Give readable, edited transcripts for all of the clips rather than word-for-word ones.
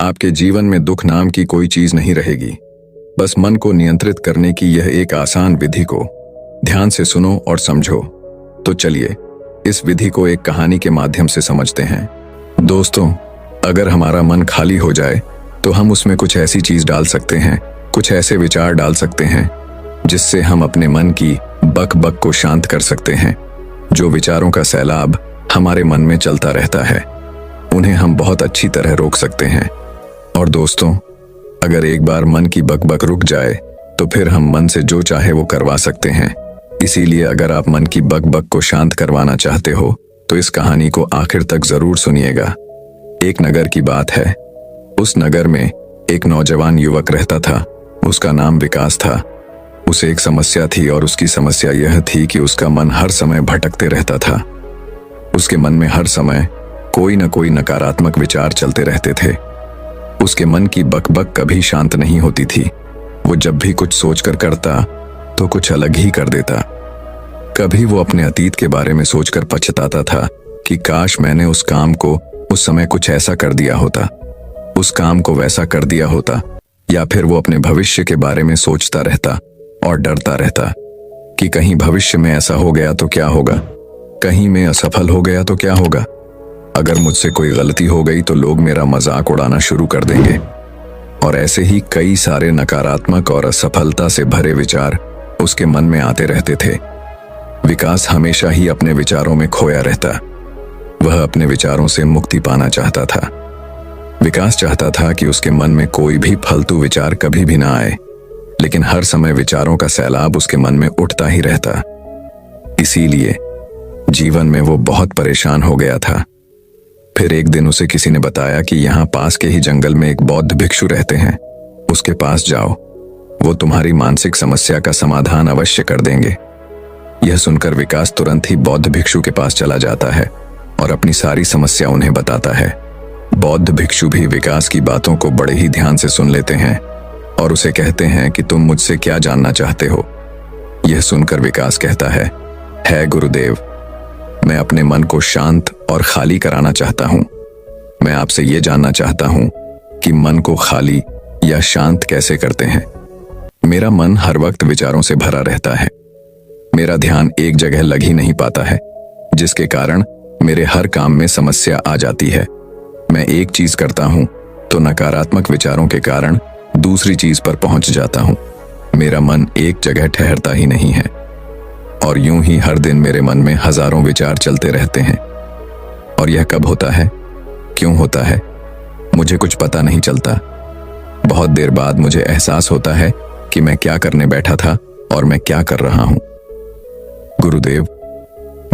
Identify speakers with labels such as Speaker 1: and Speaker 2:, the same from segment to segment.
Speaker 1: आपके जीवन में दुख नाम की कोई चीज नहीं रहेगी। बस मन को नियंत्रित करने की यह एक आसान विधि को ध्यान से सुनो और समझो। तो चलिए इस विधि को एक कहानी के माध्यम से समझते हैं। दोस्तों, अगर हमारा मन खाली हो जाए तो हम उसमें कुछ ऐसी चीज डाल सकते हैं, कुछ ऐसे विचार डाल सकते हैं जिससे हम अपने मन की बक बक को शांत कर सकते हैं। जो विचारों का सैलाब हमारे मन में चलता रहता है, उन्हें हम बहुत अच्छी तरह रोक सकते हैं। और दोस्तों, अगर एक बार मन की बक बक रुक जाए तो फिर हम मन से जो चाहे वो करवा सकते हैं। इसीलिए अगर आप मन की बक बक को शांत करवाना चाहते हो तो इस कहानी को आखिर तक जरूर सुनिएगा। एक नगर की बात है। उस नगर में एक नौजवान युवक रहता था। उसका नाम विकास था। उसे एक समस्या थी और उसकी समस्या यह थी कि उसका मन हर समय भटकते रहता था। उसके मन में हर समय कोई न कोई नकारात्मक विचार चलते रहते थे। उसके मन की बकबक कभी शांत नहीं होती थी। वो जब भी कुछ सोचकर करता तो कुछ अलग ही कर देता। कभी वो अपने अतीत के बारे में सोचकर पछताता था कि काश मैंने उस काम को उस समय कुछ ऐसा कर दिया होता, उस काम को वैसा कर दिया होता। या फिर वो अपने भविष्य के बारे में सोचता रहता और डरता रहता कि कहीं भविष्य में ऐसा हो गया तो क्या होगा, कहीं मैं असफल हो गया तो क्या होगा, अगर मुझसे कोई गलती हो गई तो लोग मेरा मजाक उड़ाना शुरू कर देंगे। और ऐसे ही कई सारे नकारात्मक और असफलता से भरे विचार उसके मन में आते रहते थे। विकास हमेशा ही अपने विचारों में खोया रहता। वह अपने विचारों से मुक्ति पाना चाहता था। विकास चाहता था कि उसके मन में कोई भी फालतू विचार कभी भी ना आए, लेकिन हर समय विचारों का सैलाब उसके मन में उठता ही रहता। इसीलिए जीवन में वो बहुत परेशान हो गया था। फिर एक दिन उसे किसी ने बताया कि यहाँ पास के ही जंगल में एक बौद्ध भिक्षु रहते हैं, उसके पास जाओ, वो तुम्हारी मानसिक समस्या का समाधान अवश्य कर देंगे। यह सुनकर विकास तुरंत ही बौद्ध भिक्षु के पास चला जाता है और अपनी सारी समस्या उन्हें बताता है। बौद्ध भिक्षु भी विकास की बातों को बड़े ही ध्यान से सुन लेते हैं और उसे कहते हैं कि तुम मुझसे क्या जानना चाहते हो। यह सुनकर विकास कहता है गुरुदेव, मैं अपने मन को शांत और खाली कराना चाहता हूं। मैं आपसे यह जानना चाहता हूं कि मन को खाली या शांत कैसे करते हैं। मेरा मन हर वक्त विचारों से भरा रहता है। मेरा ध्यान एक जगह लग ही नहीं पाता है, जिसके कारण मेरे हर काम में समस्या आ जाती है। मैं एक चीज करता हूं तो नकारात्मक विचारों के कारण दूसरी चीज पर पहुंच जाता हूं। मेरा मन एक जगह ठहरता ही नहीं है और यूं ही हर दिन मेरे मन में हजारों विचार चलते रहते हैं। और यह कब होता है, क्यों होता है, मुझे कुछ पता नहीं चलता। बहुत देर बाद मुझे एहसास होता है कि मैं क्या करने बैठा था और मैं क्या कर रहा हूं। गुरुदेव,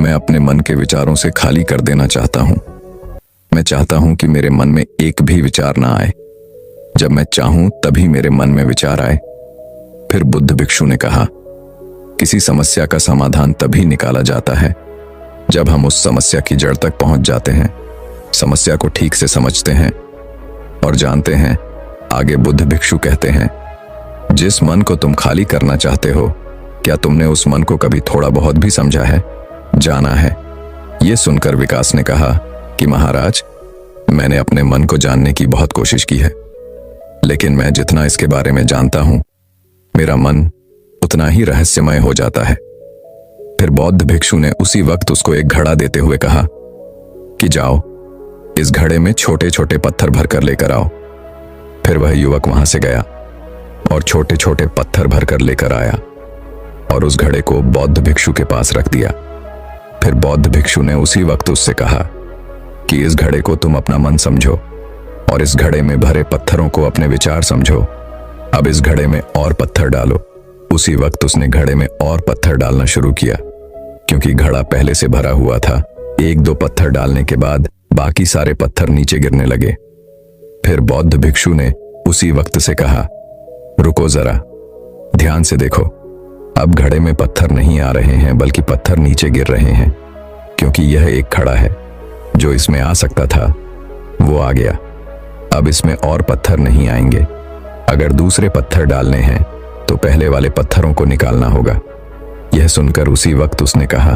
Speaker 1: मैं अपने मन के विचारों से खाली कर देना चाहता हूं। मैं चाहता हूं कि मेरे मन में एक भी विचार ना आए। जब मैं चाहूं तभी मेरे मन में विचार आए। फिर बुद्ध भिक्षु ने कहा, किसी समस्या का समाधान तभी निकाला जाता है जब हम उस समस्या की जड़ तक पहुंच जाते हैं, समस्या को ठीक से समझते हैं और जानते हैं। आगे बुद्ध भिक्षु कहते हैं, जिस मन को तुम खाली करना चाहते हो, क्या तुमने उस मन को कभी थोड़ा बहुत भी समझा है, जाना है? यह सुनकर विकास ने कहा कि महाराज, मैंने अपने मन को जानने की बहुत कोशिश की है, लेकिन मैं जितना इसके बारे में जानता हूं, मेरा मन उतना ही रहस्यमय हो जाता है। फिर बौद्ध भिक्षु ने उसी वक्त उसको एक घड़ा देते हुए कहा कि जाओ, इस घड़े में छोटे छोटे पत्थर भरकर लेकर आओ। फिर वह युवक वहां से गया और छोटे छोटे पत्थर भरकर लेकर आया और उस घड़े को बौद्ध भिक्षु के पास रख दिया। फिर बौद्ध भिक्षु ने उसी वक्त उससे कहा कि इस घड़े को तुम अपना मन समझो और इस घड़े में भरे पत्थरों को अपने विचार समझो। अब इस घड़े में और पत्थर डालो। उसी वक्त उसने घड़े में और पत्थर डालना शुरू किया। क्योंकि घड़ा पहले से भरा हुआ था, एक दो पत्थर डालने के बाद बाकी सारे पत्थर नीचे गिरने लगे। फिर बौद्ध भिक्षु ने उसी वक्त से कहा, रुको जरा, ध्यान से देखो। अब घड़े में पत्थर नहीं आ रहे हैं, बल्कि पत्थर नीचे गिर रहे हैं। क्योंकि यह एक घड़ा है, जो इसमें आ सकता था वो आ गया। अब इसमें और पत्थर नहीं आएंगे। अगर दूसरे पत्थर डालने हैं तो पहले वाले पत्थरों को निकालना होगा। यह सुनकर उसी वक्त उसने कहा,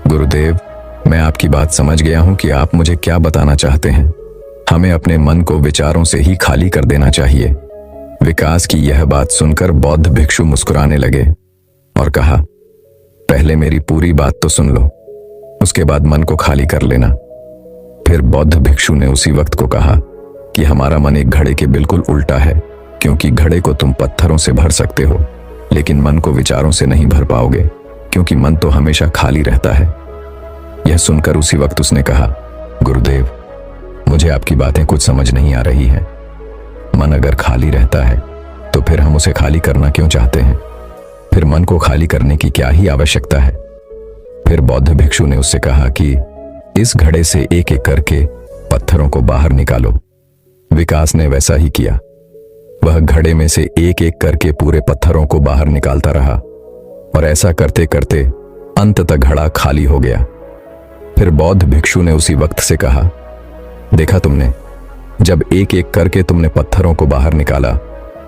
Speaker 1: गुरुदेव, मैं आपकी बात समझ गया हूं कि आप मुझे क्या बताना चाहते हैं। हमें अपने मन को विचारों से ही खाली कर देना चाहिए। विकास की यह बात सुनकर बौद्ध भिक्षु मुस्कुराने लगे और कहा, पहले मेरी पूरी बात तो सुन लो, उसके बाद मन को खाली कर लेना। फिर बौद्ध भिक्षु ने उसी वक्त को कहा कि हमारा मन एक घड़े के बिल्कुल उल्टा है, क्योंकि घड़े को तुम पत्थरों से भर सकते हो, लेकिन मन को विचारों से नहीं भर पाओगे, क्योंकि मन तो हमेशा खाली रहता है। यह सुनकर उसी वक्त उसने कहा, गुरुदेव, मुझे आपकी बातें कुछ समझ नहीं आ रही है। मन अगर खाली रहता है तो फिर हम उसे खाली करना क्यों चाहते हैं? फिर मन को खाली करने की क्या ही आवश्यकता है? फिर बौद्ध भिक्षु ने उससे कहा कि इस घड़े से एक एक करके पत्थरों को बाहर निकालो। विकास ने वैसा ही किया। वह घड़े में से एक एक करके पूरे पत्थरों को बाहर निकालता रहा और ऐसा करते करते अंततः घड़ा खाली हो गया। फिर बौद्ध भिक्षु ने उसी वक्त से कहा, देखा तुमने, जब एक एक करके तुमने पत्थरों को बाहर निकाला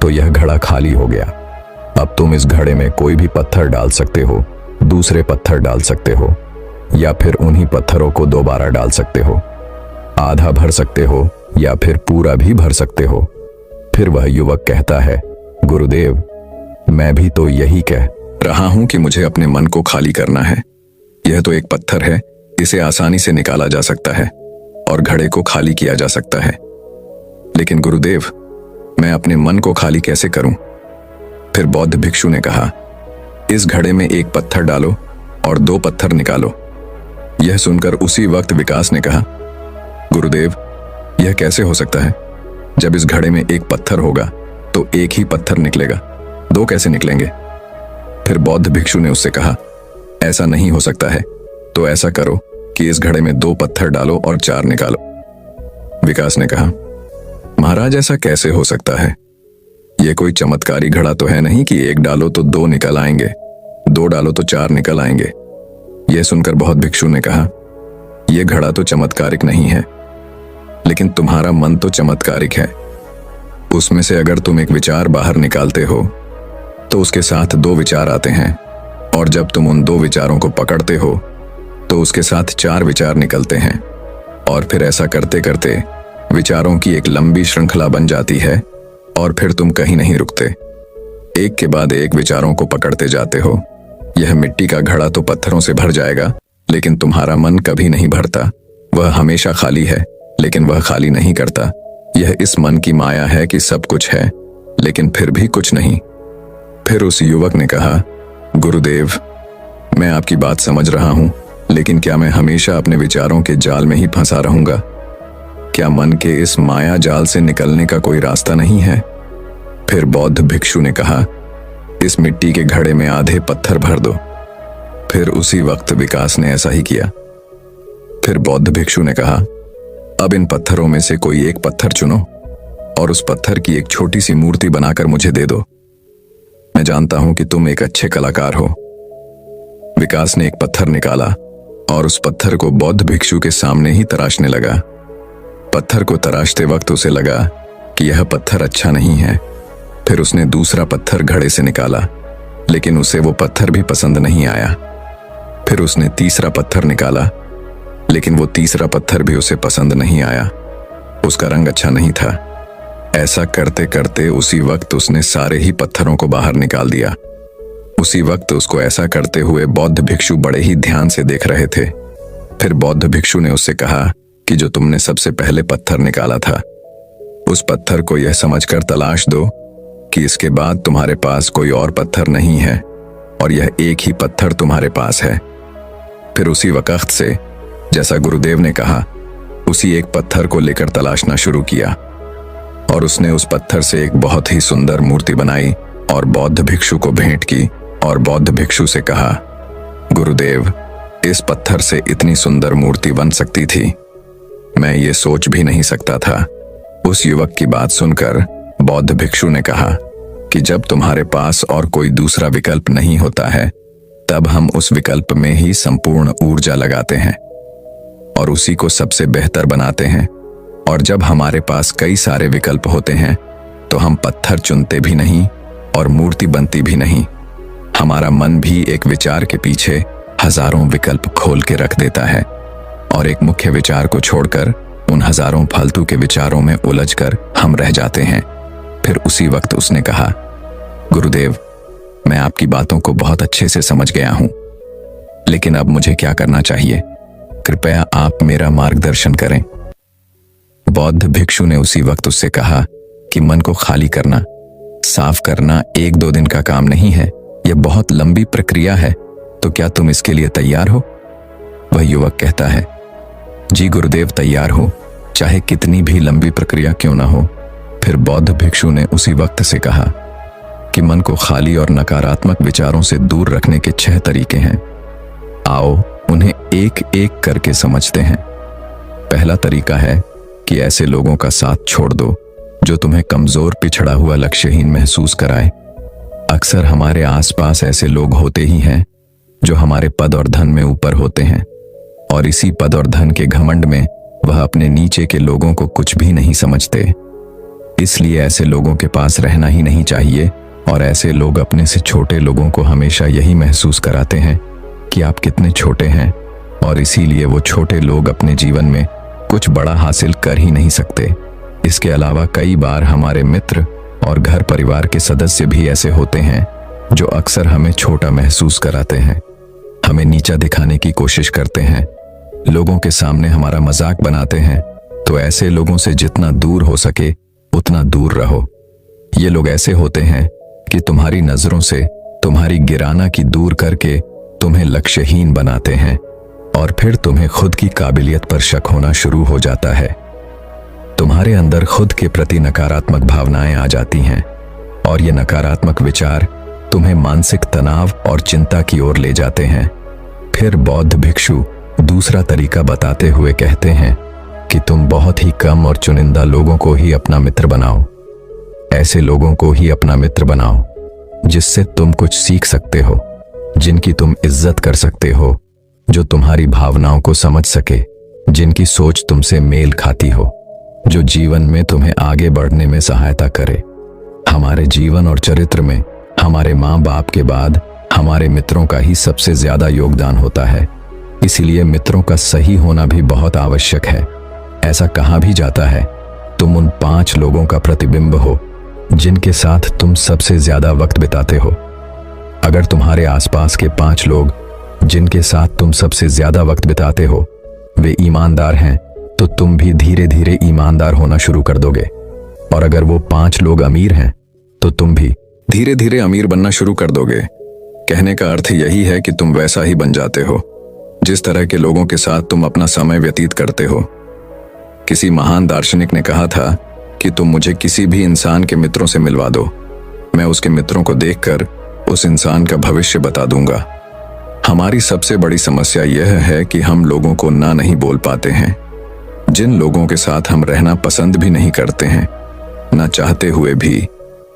Speaker 1: तो यह घड़ा खाली हो गया। अब तुम इस घड़े में कोई भी पत्थर डाल सकते हो, दूसरे पत्थर डाल सकते हो, या फिर उन्हीं पत्थरों को दोबारा डाल सकते हो। आधा भर सकते हो या फिर पूरा भी भर सकते हो। फिर वह युवक कहता है, गुरुदेव, मैं भी तो यही कह रहा हूं कि मुझे अपने मन को खाली करना है। यह तो एक पत्थर है, इसे आसानी से निकाला जा सकता है और घड़े को खाली किया जा सकता है, लेकिन गुरुदेव, मैं अपने मन को खाली कैसे करूं? फिर बौद्ध भिक्षु ने कहा, इस घड़े में एक पत्थर डालो और दो पत्थर निकालो। यह सुनकर उसी वक्त विकास ने कहा, गुरुदेव, यह कैसे हो सकता है? जब इस घड़े में एक पत्थर होगा तो एक ही पत्थर निकलेगा, दो कैसे निकलेंगे? फिर बौद्ध भिक्षु ने उससे कहा, ऐसा नहीं हो सकता है, तो ऐसा करो कि इस घड़े में दो पत्थर डालो और चार निकालो। विकास ने कहा, महाराज, ऐसा कैसे हो सकता है? यह कोई चमत्कारी घड़ा तो है नहीं कि एक डालो तो दो निकल आएंगे, दो डालो तो चार निकल आएंगे। यह सुनकर बौद्ध भिक्षु ने कहा, यह घड़ा तो चमत्कारिक नहीं है, लेकिन तुम्हारा मन तो चमत्कारिक है। उसमें से अगर तुम एक विचार बाहर निकालते हो तो उसके साथ दो विचार आते हैं, और जब तुम उन दो विचारों को पकड़ते हो तो उसके साथ चार विचार निकलते हैं, और फिर ऐसा करते करते विचारों की एक लंबी श्रृंखला बन जाती है और फिर तुम कहीं नहीं रुकते। एक के बाद एक विचारों को पकड़ते जाते हो। यह मिट्टी का घड़ा तो पत्थरों से भर जाएगा, लेकिन तुम्हारा मन कभी नहीं भरता। वह हमेशा खाली है, लेकिन वह खाली नहीं करता। यह इस मन की माया है कि सब कुछ है, लेकिन फिर भी कुछ नहीं। फिर उस युवक ने कहा, गुरुदेव, मैं आपकी बात समझ रहा हूं, लेकिन क्या मैं हमेशा अपने विचारों के जाल में ही फंसा रहूंगा? क्या मन के इस माया जाल से निकलने का कोई रास्ता नहीं है? फिर बौद्ध भिक्षु ने कहा, इस मिट्टी के घड़े में आधे पत्थर भर दो। फिर उसी वक्त विकास ने ऐसा ही किया। फिर बौद्ध भिक्षु ने कहा, अब इन पत्थरों में से कोई एक पत्थर चुनो और उस पत्थर की एक छोटी सी मूर्ति बनाकर मुझे दे दो। मैं जानता हूं कि तुम एक अच्छे कलाकार हो। विकास ने एक पत्थर निकाला और उस पत्थर को बौद्ध भिक्षु के सामने ही तराशने लगा। पत्थर को तराशते वक्त उसे लगा कि यह पत्थर अच्छा नहीं है। फिर उसने दूसरा पत्थर घड़े से निकाला, लेकिन उसे वो पत्थर भी पसंद नहीं आया। फिर उसने तीसरा पत्थर निकाला, लेकिन वो तीसरा पत्थर भी उसे पसंद नहीं आया। उसका रंग अच्छा नहीं था। ऐसा करते करते उसी वक्त उसने सारे ही पत्थरों को बाहर निकाल दिया। उसी वक्त उसको ऐसा करते हुए बौद्ध भिक्षु बड़े ही ध्यान से देख रहे थे। फिर बौद्ध भिक्षु ने उससे कहा कि जो तुमने सबसे पहले पत्थर निकाला था, उस पत्थर को यह समझकर तलाश दो कि इसके बाद तुम्हारे पास कोई और पत्थर नहीं है और यह एक ही पत्थर तुम्हारे पास है। फिर उसी वक्त से, जैसा गुरुदेव ने कहा, उसी एक पत्थर को लेकर तलाशना शुरू किया और उसने उस पत्थर से एक बहुत ही सुंदर मूर्ति बनाई और बौद्ध भिक्षु को भेंट की और बौद्ध भिक्षु से कहा, गुरुदेव, इस पत्थर से इतनी सुंदर मूर्ति बन सकती थी, मैं ये सोच भी नहीं सकता था। उस युवक की बात सुनकर बौद्ध भिक्षु ने कहा कि जब तुम्हारे पास और कोई दूसरा विकल्प नहीं होता है, तब हम उस विकल्प में ही संपूर्ण ऊर्जा लगाते हैं और उसी को सबसे बेहतर बनाते हैं। और जब हमारे पास कई सारे विकल्प होते हैं तो हम पत्थर चुनते भी नहीं और मूर्ति बनती भी नहीं। हमारा मन भी एक विचार के पीछे हजारों विकल्प खोल के रख देता है और एक मुख्य विचार को छोड़कर उन हजारों फालतू के विचारों में उलझकर हम रह जाते हैं। फिर उसी वक्त उसने कहा, गुरुदेव, मैं आपकी बातों को बहुत अच्छे से समझ गया हूं, लेकिन अब मुझे क्या करना चाहिए? कृपया आप मेरा मार्गदर्शन करें। बौद्ध भिक्षु ने उसी वक्त उससे कहा कि मन को खाली करना, साफ करना 1-2 दिन का काम नहीं है, यह बहुत लंबी प्रक्रिया है। तो क्या तुम इसके लिए तैयार हो? वह युवक कहता है, जी गुरुदेव, तैयार हो, चाहे कितनी भी लंबी प्रक्रिया क्यों ना हो। फिर बौद्ध भिक्षु ने उसी वक्त से कहा कि मन को खाली और नकारात्मक विचारों से दूर रखने के 6 तरीके हैं। आओ उन्हें एक एक करके समझते हैं। पहला तरीका है कि ऐसे लोगों का साथ छोड़ दो जो तुम्हें कमजोर, पिछड़ा हुआ, लक्ष्यहीन महसूस कराए। अक्सर हमारे आसपास ऐसे लोग होते ही हैं जो हमारे पद और धन में ऊपर होते हैं, और इसी पद और धन के घमंड में वह अपने नीचे के लोगों को कुछ भी नहीं समझते। इसलिए ऐसे लोगों के पास रहना ही नहीं चाहिए, और ऐसे लोग अपने से छोटे लोगों को हमेशा यही महसूस कराते हैं कि आप कितने छोटे हैं, और इसीलिए वो छोटे लोग अपने जीवन में कुछ बड़ा हासिल कर ही नहीं सकते। इसके अलावा कई बार हमारे मित्र और घर परिवार के सदस्य भी ऐसे होते हैं जो अक्सर हमें छोटा महसूस कराते हैं, हमें नीचा दिखाने की कोशिश करते हैं, लोगों के सामने हमारा मजाक बनाते हैं। तो ऐसे लोगों से जितना दूर हो सके उतना दूर रहो। ये लोग ऐसे होते हैं कि तुम्हारी नजरों से तुम्हारी गिराना की दूर करके तुम्हें लक्ष्यहीन बनाते हैं, और फिर तुम्हें खुद की काबिलियत पर शक होना शुरू हो जाता है। तुम्हारे अंदर खुद के प्रति नकारात्मक भावनाएं आ जाती हैं, और ये नकारात्मक विचार तुम्हें मानसिक तनाव और चिंता की ओर ले जाते हैं। फिर बौद्ध भिक्षु दूसरा तरीका बताते हुए कहते हैं कि तुम बहुत ही कम और चुनिंदा लोगों को ही अपना मित्र बनाओ। ऐसे लोगों को ही अपना मित्र बनाओ जिससे तुम कुछ सीख सकते हो, जिनकी तुम इज्जत कर सकते हो, जो तुम्हारी भावनाओं को समझ सके, जिनकी सोच तुमसे मेल खाती हो, जो जीवन में तुम्हें आगे बढ़ने में सहायता करे। हमारे जीवन और चरित्र में हमारे माँ बाप के बाद हमारे मित्रों का ही सबसे ज्यादा योगदान होता है। इसीलिए मित्रों का सही होना भी बहुत आवश्यक है। ऐसा कहा भी जाता है, तुम उन 5 लोगों का प्रतिबिंब हो जिनके साथ तुम सबसे ज्यादा वक्त बिताते हो। अगर तुम्हारे आसपास के 5 लोग जिनके साथ तुम सबसे ज्यादा वक्त बिताते हो वे ईमानदार हैं, तो तुम भी धीरे धीरे ईमानदार होना शुरू कर दोगे। और अगर वो 5 लोग अमीर हैं तो तुम भी धीरे धीरे अमीर बनना शुरू कर दोगे। कहने का अर्थ यही है कि तुम वैसा ही बन जाते हो जिस तरह के लोगों के साथ तुम अपना समय व्यतीत करते हो। किसी महान दार्शनिक ने कहा था कि तुम मुझे किसी भी इंसान के मित्रों से मिलवा दो, मैं उसके मित्रों को देखकर उस इंसान का भविष्य बता दूंगा। हमारी सबसे बड़ी समस्या यह है कि हम लोगों को ना नहीं बोल पाते हैं। जिन लोगों के साथ हम रहना पसंद भी नहीं करते हैं, ना चाहते हुए भी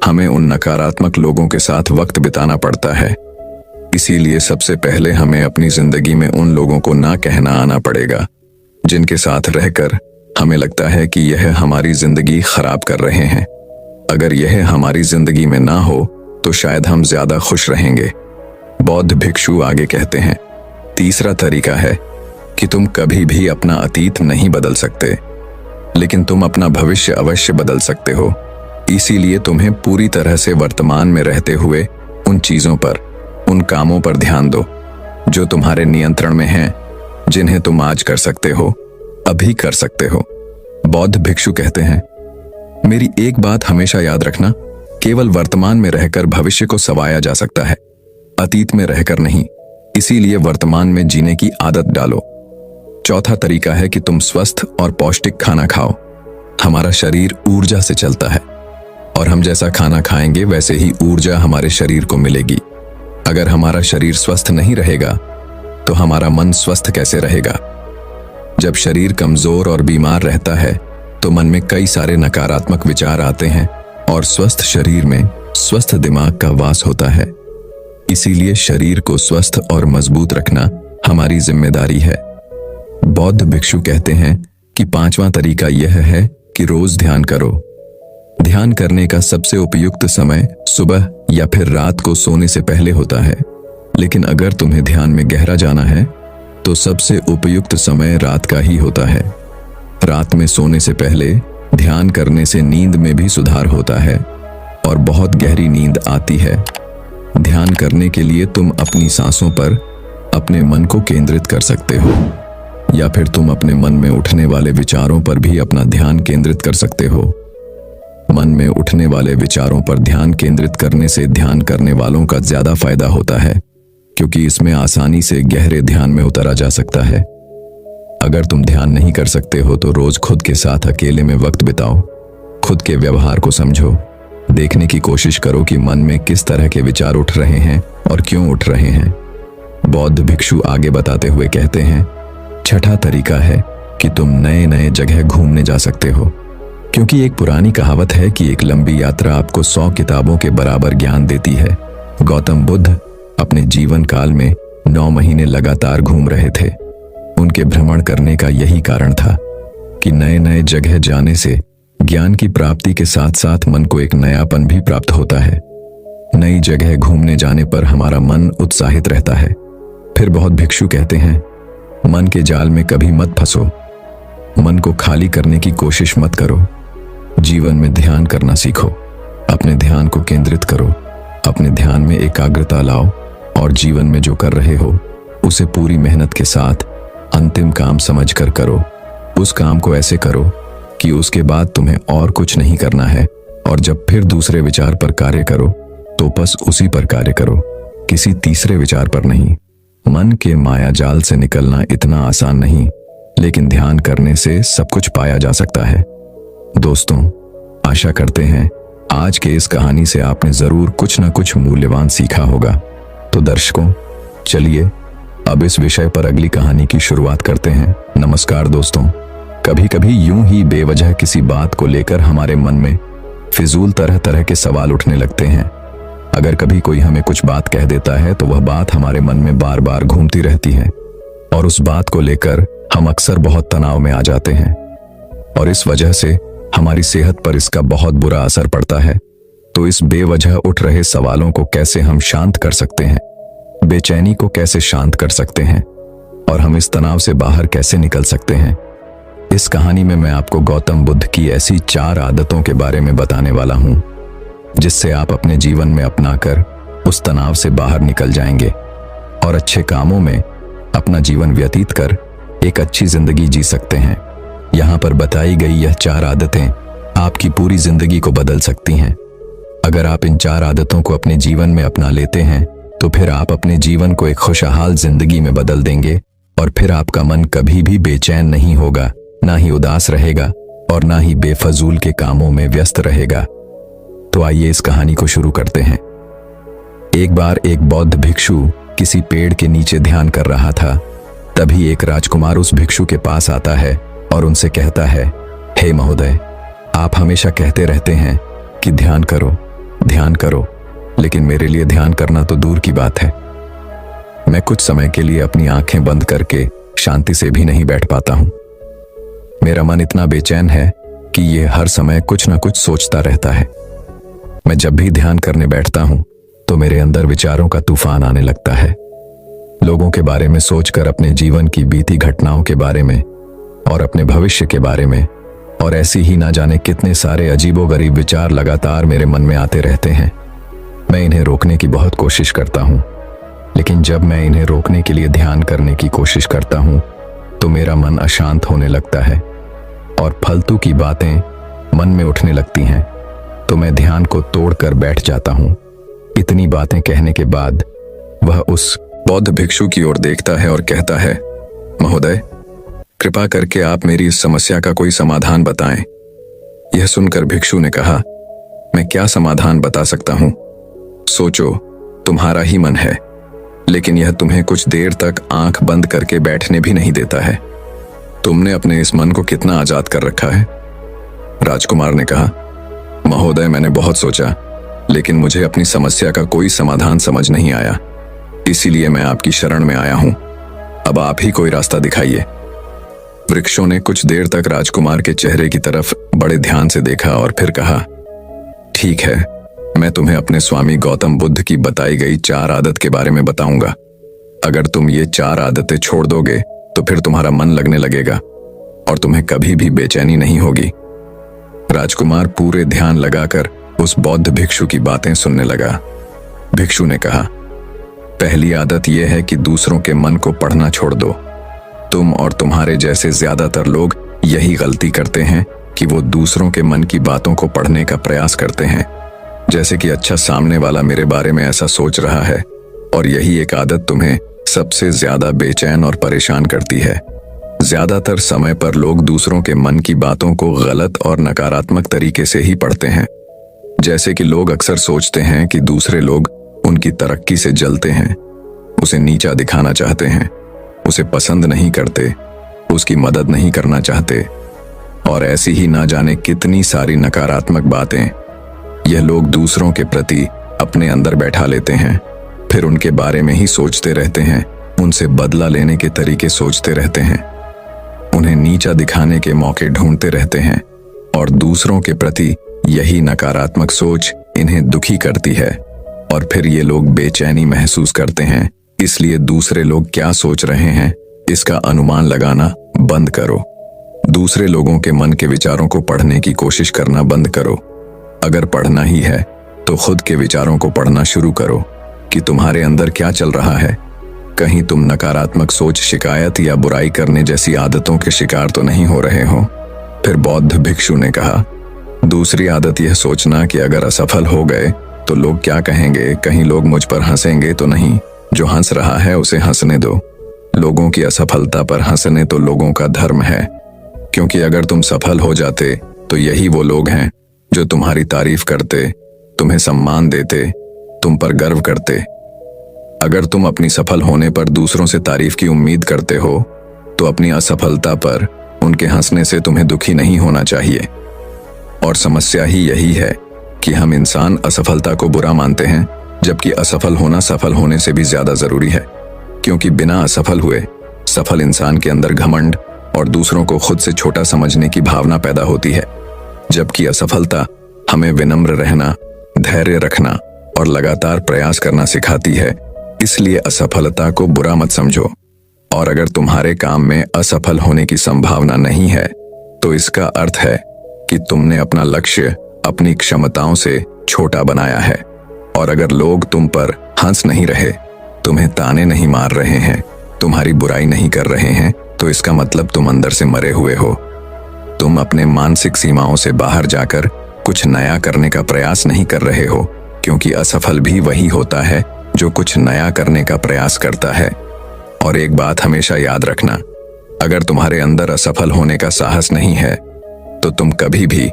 Speaker 1: हमें उन नकारात्मक लोगों के साथ वक्त बिताना पड़ता है। इसीलिए सबसे पहले हमें अपनी जिंदगी में उन लोगों को ना कहना आना पड़ेगा जिनके साथ रहकर हमें लगता है कि यह हमारी जिंदगी खराब कर रहे हैं। अगर यह हमारी जिंदगी में ना हो तो शायद हम ज्यादा खुश रहेंगे। बौद्ध भिक्षु आगे कहते हैं, तीसरा तरीका है कि तुम कभी भी अपना अतीत नहीं बदल सकते, लेकिन तुम अपना भविष्य अवश्य बदल सकते हो। इसीलिए तुम्हें पूरी तरह से वर्तमान में रहते हुए उन चीजों पर, उन कामों पर ध्यान दो जो तुम्हारे नियंत्रण में हैं, जिन्हें तुम आज कर सकते हो, अभी कर सकते हो। बौद्ध भिक्षु कहते हैं, मेरी एक बात हमेशा याद रखना, केवल वर्तमान में रहकर भविष्य को संवारा जा सकता है, अतीत में रहकर नहीं। इसीलिए वर्तमान में जीने की आदत डालो। चौथा तरीका है कि तुम स्वस्थ और पौष्टिक खाना खाओ। हमारा शरीर ऊर्जा से चलता है, और हम जैसा खाना खाएंगे वैसे ही ऊर्जा हमारे शरीर को मिलेगी। अगर हमारा शरीर स्वस्थ नहीं रहेगा तो हमारा मन स्वस्थ कैसे रहेगा? जब शरीर कमजोर और बीमार रहता है तो मन में कई सारे नकारात्मक विचार आते हैं, और स्वस्थ शरीर में स्वस्थ दिमाग का वास होता है। इसीलिए शरीर को स्वस्थ और मजबूत रखना हमारी जिम्मेदारी है। बौद्ध भिक्षु कहते हैं कि 5वां तरीका यह है कि रोज ध्यान करो। ध्यान करने का सबसे उपयुक्त समय सुबह या फिर रात को सोने से पहले होता है, लेकिन अगर तुम्हें ध्यान में गहरा जाना है तो सबसे उपयुक्त समय रात का ही होता है। रात में सोने से पहले ध्यान करने से नींद में भी सुधार होता है और बहुत गहरी नींद आती है। ध्यान करने के लिए तुम अपनी सांसों पर अपने मन को केंद्रित कर सकते हो, या फिर तुम अपने मन में उठने वाले विचारों पर भी अपना ध्यान केंद्रित कर सकते हो। मन में उठने वाले विचारों पर ध्यान केंद्रित करने से ध्यान करने वालों का ज्यादा फायदा होता है, क्योंकि इसमें आसानी से गहरे ध्यान में उतरा जा सकता है। अगर तुम ध्यान नहीं कर सकते हो तो रोज खुद के साथ अकेले में वक्त बिताओ, खुद के व्यवहार को समझो, देखने की कोशिश करो कि मन में किस तरह के विचार उठ रहे हैं और क्यों उठ रहे हैं। बौद्ध भिक्षु आगे बताते हुए कहते हैं, छठा तरीका है कि तुम नए नए जगह घूमने जा सकते हो, क्योंकि एक पुरानी कहावत है कि एक लंबी यात्रा आपको 100 किताबों के बराबर ज्ञान देती है। गौतम बुद्ध अपने जीवन काल में 9 महीने लगातार घूम रहे थे। उनके भ्रमण करने का यही कारण था कि नए नए जगह जाने से ज्ञान की प्राप्ति के साथ साथ मन को एक नयापन भी प्राप्त होता है। नई जगह घूमने जाने पर हमारा मन उत्साहित रहता है। फिर बहुत भिक्षु कहते हैं, मन के जाल में कभी मत फंसो, मन को खाली करने की कोशिश मत करो, जीवन में ध्यान करना सीखो, अपने ध्यान को केंद्रित करो, अपने ध्यान में एकाग्रता लाओ और जीवन में जो कर रहे हो उसे पूरी मेहनत के साथ अंतिम काम समझकर करो। उस काम को ऐसे करो कि उसके बाद तुम्हें और कुछ नहीं करना है, और जब फिर दूसरे विचार पर कार्य करो तो बस उसी पर कार्य करो, किसी तीसरे विचार पर नहीं। मन के माया जाल से निकलना इतना आसान नहीं, लेकिन ध्यान करने से सब कुछ पाया जा सकता है। दोस्तों, आशा करते हैं आज के इस कहानी से आपने जरूर कुछ न कुछ मूल्यवान सीखा होगा। तो दर्शकों, चलिए अब इस विषय पर अगली कहानी की शुरुआत करते हैं। नमस्कार दोस्तों, कभी कभी यूं ही बेवजह किसी बात को लेकर हमारे मन में फिजूल तरह तरह के सवाल उठने लगते हैं। अगर कभी कोई हमें कुछ बात कह देता है तो वह बात हमारे मन में बार बार घूमती रहती है और उस बात को लेकर हम अक्सर बहुत तनाव में आ जाते हैं, और इस वजह से हमारी सेहत पर इसका बहुत बुरा असर पड़ता है। तो इस बेवजह उठ रहे सवालों को कैसे हम शांत कर सकते हैं, बेचैनी को कैसे शांत कर सकते हैं, और हम इस तनाव से बाहर कैसे निकल सकते हैं, इस कहानी में मैं आपको गौतम बुद्ध की ऐसी 4 आदतों के बारे में बताने वाला हूं, जिससे आप अपने जीवन में अपनाकर उस तनाव से बाहर निकल जाएंगे और अच्छे कामों में अपना जीवन व्यतीत कर एक अच्छी जिंदगी जी सकते हैं। यहाँ पर बताई गई यह 4 आदतें आपकी पूरी जिंदगी को बदल सकती हैं। अगर आप इन 4 आदतों को अपने जीवन में अपना लेते हैं तो फिर आप अपने जीवन को एक खुशहाल जिंदगी में बदल देंगे, और फिर आपका मन कभी भी बेचैन नहीं होगा, ना ही उदास रहेगा और ना ही बेफजूल के कामों में व्यस्त रहेगा। तो आइए इस कहानी को शुरू करते हैं। एक बार एक बौद्ध भिक्षु किसी पेड़ के नीचे ध्यान कर रहा था। तभी एक राजकुमार उस भिक्षु के पास आता है और उनसे कहता है, हे महोदय, आप हमेशा कहते रहते हैं कि ध्यान करो, लेकिन मेरे लिए ध्यान करना तो दूर की बात है। मैं कुछ समय के लिए अपनी आंखें बंद करके शांति से भी नहीं बैठ पाता हूं। मेरा मन इतना बेचैन है कि ये हर समय कुछ न कुछ सोचता रहता है। मैं जब भी ध्यान करने बैठता हूं तो मेरे अंदर विचारों का तूफान आने लगता है, लोगों के बारे में सोचकर, अपने जीवन की बीती घटनाओं के बारे में और अपने भविष्य के बारे में, और ऐसी ही ना जाने कितने सारे अजीबोगरीब विचार लगातार मेरे मन में आते रहते हैं। मैं इन्हें रोकने की बहुत कोशिश करता हूं, लेकिन जब मैं इन्हें रोकने के लिए ध्यान करने की कोशिश करता हूं तो मेरा मन अशांत होने लगता है और फालतू की बातें मन में उठने लगती हैं, तो मैं ध्यान को तोड़कर बैठ जाता हूं। इतनी बातें कहने के बाद वह उस बौद्ध भिक्षु की ओर देखता है और कहता है, महोदय, कृपा करके आप मेरी इस समस्या का कोई समाधान बताएं। यह सुनकर भिक्षु ने कहा, मैं क्या समाधान बता सकता हूं? सोचो, तुम्हारा ही मन है, लेकिन यह तुम्हें कुछ देर तक आंख बंद करके बैठने भी नहीं देता है। तुमने अपने इस मन को कितना आजाद कर रखा है? राजकुमार ने कहा, महोदय, मैंने बहुत सोचा, लेकिन मुझे अपनी समस्या का कोई समाधान समझ नहीं आया, इसीलिए मैं आपकी शरण में आया हूं। अब आप ही कोई रास्ता दिखाइए। वृक्षों ने कुछ देर तक राजकुमार के चेहरे की तरफ बड़े ध्यान से देखा और फिर कहा, ठीक है, मैं तुम्हें अपने स्वामी गौतम बुद्ध की बताई गई 4 आदत के बारे में बताऊंगा। अगर तुम ये 4 आदतें छोड़ दोगे तो फिर तुम्हारा मन लगने लगेगा और तुम्हें कभी भी बेचैनी नहीं होगी। राजकुमार पूरे ध्यान लगाकर उस बौद्ध भिक्षु की बातें सुनने लगा। भिक्षु ने कहा, पहली आदत यह है कि दूसरों के मन को पढ़ना छोड़ दो। तुम और तुम्हारे जैसे ज्यादातर लोग यही गलती करते हैं कि वो दूसरों के मन की बातों को पढ़ने का प्रयास करते हैं, जैसे कि अच्छा सामने वाला मेरे बारे में ऐसा सोच रहा है, और यही एक आदत तुम्हें सबसे ज्यादा बेचैन और परेशान करती है। ज्यादातर समय पर लोग दूसरों के मन की बातों को गलत और नकारात्मक तरीके से ही पढ़ते हैं। जैसे कि लोग अक्सर सोचते हैं कि दूसरे लोग उनकी तरक्की से जलते हैं, उसे नीचा दिखाना चाहते हैं, उसे पसंद नहीं करते, उसकी मदद नहीं करना चाहते, और ऐसी ही ना जाने कितनी सारी नकारात्मक बातें यह लोग दूसरों के प्रति अपने अंदर बैठा लेते हैं। फिर उनके बारे में ही सोचते रहते हैं, उनसे बदला लेने के तरीके सोचते रहते हैं, उन्हें नीचा दिखाने के मौके ढूंढते रहते हैं, और दूसरों के प्रति यही नकारात्मक सोच इन्हें दुखी करती है, और फिर ये लोग बेचैनी महसूस करते हैं। इसलिए दूसरे लोग क्या सोच रहे हैं इसका अनुमान लगाना बंद करो। दूसरे लोगों के मन के विचारों को पढ़ने की कोशिश करना बंद करो। अगर पढ़ना ही है तो खुद के विचारों को पढ़ना शुरू करो कि तुम्हारे अंदर क्या चल रहा है। कहीं तुम नकारात्मक सोच, शिकायत या बुराई करने जैसी आदतों के शिकार तो नहीं हो रहे हो। फिर बौद्ध भिक्षु ने कहा, दूसरी आदत यह सोचना कि अगर असफल हो गए तो लोग क्या कहेंगे, कहीं लोग मुझ पर हंसेंगे तो नहीं। जो हंस रहा है उसे हंसने दो। लोगों की असफलता पर हंसने तो लोगों का धर्म है, क्योंकि अगर तुम सफल हो जाते तो यही वो लोग हैं जो तुम्हारी तारीफ करते, तुम्हें सम्मान देते, तुम पर गर्व करते। अगर तुम अपनी सफल होने पर दूसरों से तारीफ की उम्मीद करते हो तो अपनी असफलता पर उनके हंसने से तुम्हें दुखी नहीं होना चाहिए। और समस्या ही यही है कि हम इंसान असफलता को बुरा मानते हैं, जबकि असफल होना सफल होने से भी ज्यादा जरूरी है। क्योंकि बिना असफल हुए सफल इंसान के अंदर घमंड और दूसरों को खुद से छोटा समझने की भावना पैदा होती है, जबकि असफलता हमें विनम्र रहना, धैर्य रखना और लगातार प्रयास करना सिखाती है। इसलिए असफलता को बुरा मत समझो, और अगर तुम्हारे काम में असफल होने की संभावना नहीं है तो इसका अर्थ है कि तुमने अपना लक्ष्य अपनी क्षमताओं से छोटा बनाया है। और अगर लोग तुम पर हंस नहीं रहे, तुम्हें ताने नहीं मार रहे हैं, तुम्हारी बुराई नहीं कर रहे हैं, तो इसका मतलब तुम अंदर से मरे हुए हो। तुम अपने मानसिक सीमाओं से बाहर जाकर कुछ नया करने का प्रयास नहीं कर रहे हो, क्योंकि असफल भी वही होता है जो कुछ नया करने का प्रयास करता है। और एक बात हमेशा याद रखना, अगर तुम्हारे अंदर असफल होने का साहस नहीं है तो तुम कभी भी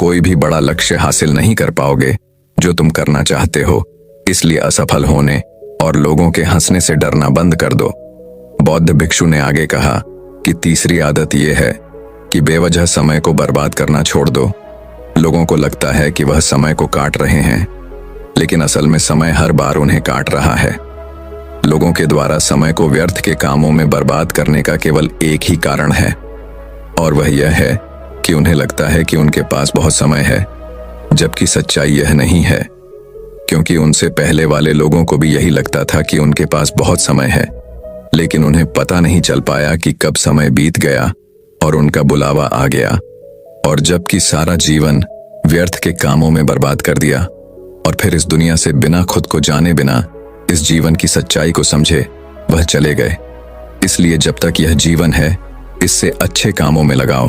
Speaker 1: कोई भी बड़ा लक्ष्य हासिल नहीं कर पाओगे जो तुम करना चाहते हो। इसलिए असफल होने और लोगों के हंसने से डरना बंद कर दो। बौद्ध भिक्षु ने आगे कहा कि तीसरी आदत यह है कि बेवजह समय को बर्बाद करना छोड़ दो। लोगों को लगता है कि वह समय को काट रहे हैं, लेकिन असल में समय हर बार उन्हें काट रहा है। लोगों के द्वारा समय को व्यर्थ के कामों में बर्बाद करने का केवल एक ही कारण है, और वह यह है कि उन्हें लगता है कि उनके पास बहुत समय है, जबकि सच्चाई यह नहीं है। क्योंकि उनसे पहले वाले लोगों को भी यही लगता था कि उनके पास बहुत समय है, लेकिन उन्हें पता नहीं चल पाया कि कब समय बीत गया और उनका बुलावा आ गया, और जबकि सारा जीवन व्यर्थ के कामों में बर्बाद कर दिया, और फिर इस दुनिया से बिना खुद को जाने बिना इस जीवन की सच्चाई को समझे वह चले गए। इसलिए जब तक यह जीवन है, इससे अच्छे कामों में लगाओ,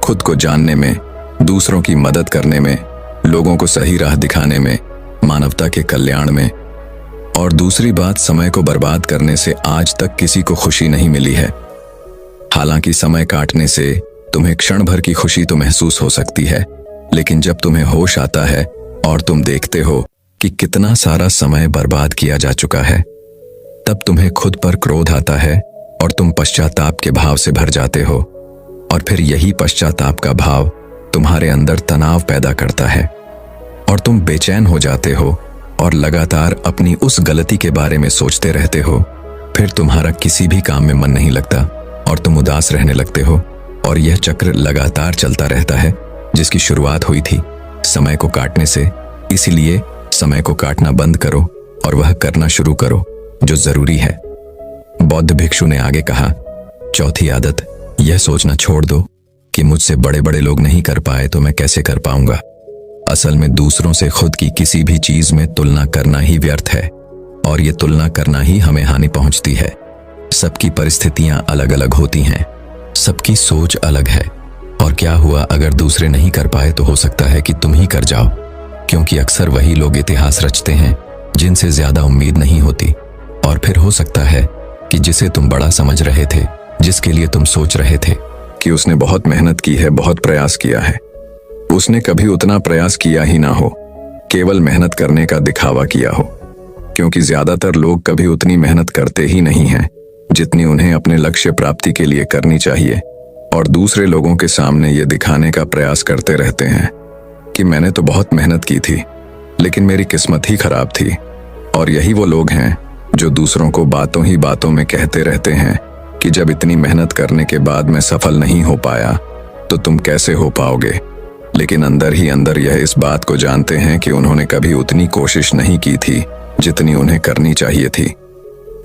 Speaker 1: खुद को जानने में, दूसरों की मदद करने में, लोगों को सही राह दिखाने में, मानवता के कल्याण में। और दूसरी बात, समय को बर्बाद करने से आज तक किसी को खुशी नहीं मिली है। हालांकि समय काटने से तुम्हें क्षण भर की खुशी तो महसूस हो सकती है, लेकिन जब तुम्हें होश आता है और तुम देखते हो कि कितना सारा समय बर्बाद किया जा चुका है, तब तुम्हें खुद पर क्रोध आता है और तुम पश्चाताप के भाव से भर जाते हो। और फिर यही पश्चाताप का भाव तुम्हारे अंदर तनाव पैदा करता है और तुम बेचैन हो जाते हो और लगातार अपनी उस गलती के बारे में सोचते रहते हो। फिर तुम्हारा किसी भी काम में मन नहीं लगता और तुम उदास रहने लगते हो, और यह चक्र लगातार चलता रहता है, जिसकी शुरुआत हुई थी समय को काटने से। इसीलिए समय को काटना बंद करो और वह करना शुरू करो जो जरूरी है। बौद्ध भिक्षु ने आगे कहा, चौथी आदत, यह सोचना छोड़ दो कि मुझसे बड़े बड़े लोग नहीं कर पाए तो मैं कैसे कर पाऊंगा। असल में दूसरों से खुद की किसी भी चीज में तुलना करना ही व्यर्थ है और ये तुलना करना ही हमें हानि पहुंचती है। सबकी परिस्थितियां अलग अलग होती हैं, सबकी सोच अलग है। और क्या हुआ अगर दूसरे नहीं कर पाए तो हो सकता है कि तुम ही कर जाओ, क्योंकि अक्सर वही लोग इतिहास रचते हैं जिनसे ज्यादा उम्मीद नहीं होती। और फिर हो सकता है कि जिसे तुम बड़ा समझ रहे थे, जिसके लिए तुम सोच रहे थे कि उसने बहुत मेहनत की है, बहुत प्रयास किया है, उसने कभी उतना प्रयास किया ही ना हो, केवल मेहनत करने का दिखावा किया हो। क्योंकि ज्यादातर लोग कभी उतनी मेहनत करते ही नहीं हैं जितनी उन्हें अपने लक्ष्य प्राप्ति के लिए करनी चाहिए, और दूसरे लोगों के सामने ये दिखाने का प्रयास करते रहते हैं कि मैंने तो बहुत मेहनत की थी लेकिन मेरी किस्मत ही खराब थी। और यही वो लोग हैं जो दूसरों को बातों ही बातों में कहते रहते हैं कि जब इतनी मेहनत करने के बाद मैं सफल नहीं हो पाया तो तुम कैसे हो पाओगे। लेकिन अंदर ही अंदर यह इस बात को जानते हैं कि उन्होंने कभी उतनी कोशिश नहीं की थी जितनी उन्हें करनी चाहिए थी।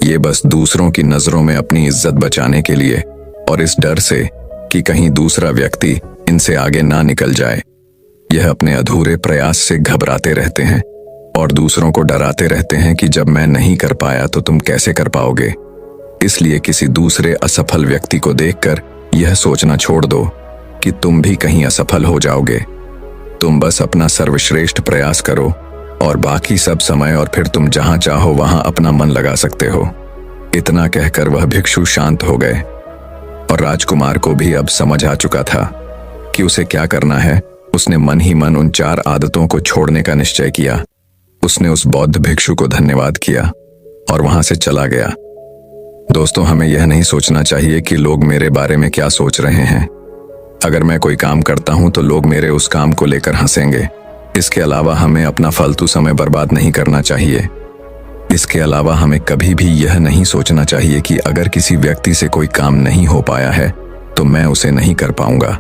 Speaker 1: ये बस दूसरों की नजरों में अपनी इज्जत बचाने के लिए और इस डर से कि कहीं दूसरा व्यक्ति इनसे आगे ना निकल जाए, यह अपने अधूरे प्रयास से घबराते रहते हैं और दूसरों को डराते रहते हैं कि जब मैं नहीं कर पाया तो तुम कैसे कर पाओगे। इसलिए किसी दूसरे असफल व्यक्ति को देखकर यह सोचना छोड़ दो कि तुम भी कहीं असफल हो जाओगे। तुम बस अपना सर्वश्रेष्ठ प्रयास करो और बाकी सब समय और फिर तुम जहां चाहो वहां अपना मन लगा सकते हो। इतना कहकर वह भिक्षु शांत हो गए और राजकुमार को भी अब समझ आ चुका था कि उसे क्या करना है। उसने मन ही मन उन 4 आदतों को छोड़ने का निश्चय किया। उसने उस बौद्ध भिक्षु को धन्यवाद किया और वहां से चला गया। दोस्तों, हमें यह नहीं सोचना चाहिए कि लोग मेरे बारे में क्या सोच रहे हैं। अगर मैं कोई काम करता हूं तो लोग मेरे उस काम को लेकर हंसेंगे। इसके अलावा हमें अपना फालतू समय बर्बाद नहीं करना चाहिए। इसके अलावा हमें कभी भी यह नहीं सोचना चाहिए कि अगर किसी व्यक्ति से कोई काम नहीं हो पाया है तो मैं उसे नहीं कर पाऊंगा।